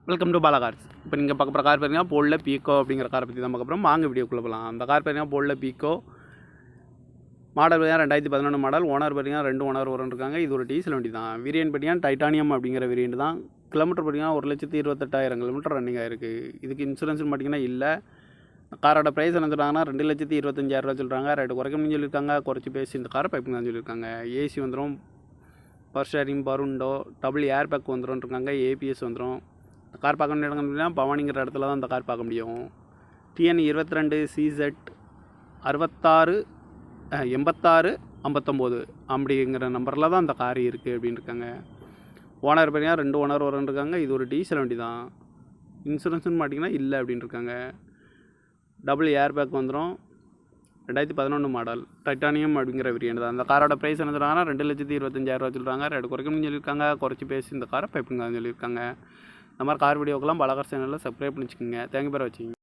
Welcome to Bala cars. இப்போ நீங்கள் பார்க்க போகிற கார் பார்த்தீங்கன்னா போல்ல பீக்கோ அப்படிங்கிற காரை பற்றி தான் பார்க்க போகிறோம். வாங்க வீடியோக்குள்ளே போகலாம். அந்த கார் பார்த்தீங்கன்னா போல்ல பீக்கோ மாடல் பார்த்தீங்கன்னா 2011 மாடல். ஓனர் பார்த்தீங்கன்னா 2 ஓனர் இருக்காங்க. இது ஒரு டீசல் வண்டி தான். வேரியன்ட் பார்த்தீங்கன்னா டைட்டானியம் அப்படிங்கிற வேரியன்ட் தான். கிலோமீட்டர் பார்த்தீங்கன்னா 1,28,000 கிலோமீட்டர் ரன்னிங் ஆயிருக்கு. இதுக்கு இன்சூரன்ஸ்னு பார்த்தீங்கன்னா இல்லை. காரோட ப்ரைஸ் என்ன சொல்கிறாங்கன்னா 2,25,000 சொல்கிறாங்க. ரேட்டு குறைக்கணும்னு சொல்லியிருக்காங்க. குறைச்சி பேசி இந்த காரை பைப்பிங் தான் சொல்லியிருக்காங்க. ஏசி வந்துடும், பவர் ஷேரிங், பருண்டோ, டபுள் ஏர் பேக் வந்துடும் இருக்காங்க. ஏபிஎஸ் வந்துடும். கார் பார்க்க வேண்டிய இடம் அப்படின்னா பவானிங்கிற இடத்துல தான் இந்த கார் பார்க்க முடியும். TN 22 CZ 86 அப்படிங்கிற நம்பரில் தான் அந்த கார் இருக்குது அப்படின்னு இருக்காங்க. ஓனர் பார்த்தீங்கன்னா 2 ஓனர் இருக்காங்க. இது ஒரு டீசல் வண்டி தான். இன்சூரன்ஸ்னு பார்த்தீங்கன்னா இல்லை அப்படின்னு இருக்காங்க. டபுள் ஏர் பேக் வந்துடும். 2011 மாடல் டைட்டானியம் அப்படிங்கிற வேரியன்ட் தான். அந்த காரோட ப்ரைஸ் என்ன சொல்கிறாங்கன்னா 2,25,000 சொல்கிறாங்க. ரேட்டு குறைக்கணும்னு சொல்லியிருக்காங்க. குறைச்சி பேசி இந்த காரை பைப்பிங் தான் சொல்லியிருக்காங்க. இந்த மாதிரி கார் வீடியோக்கெல்லாம் பாலா கார் சேனலில் சப்ஸ்கிரைப் பண்ணி வச்சுக்கோங்க. தேங்க்யூ ஃபார் வாட்சிங்.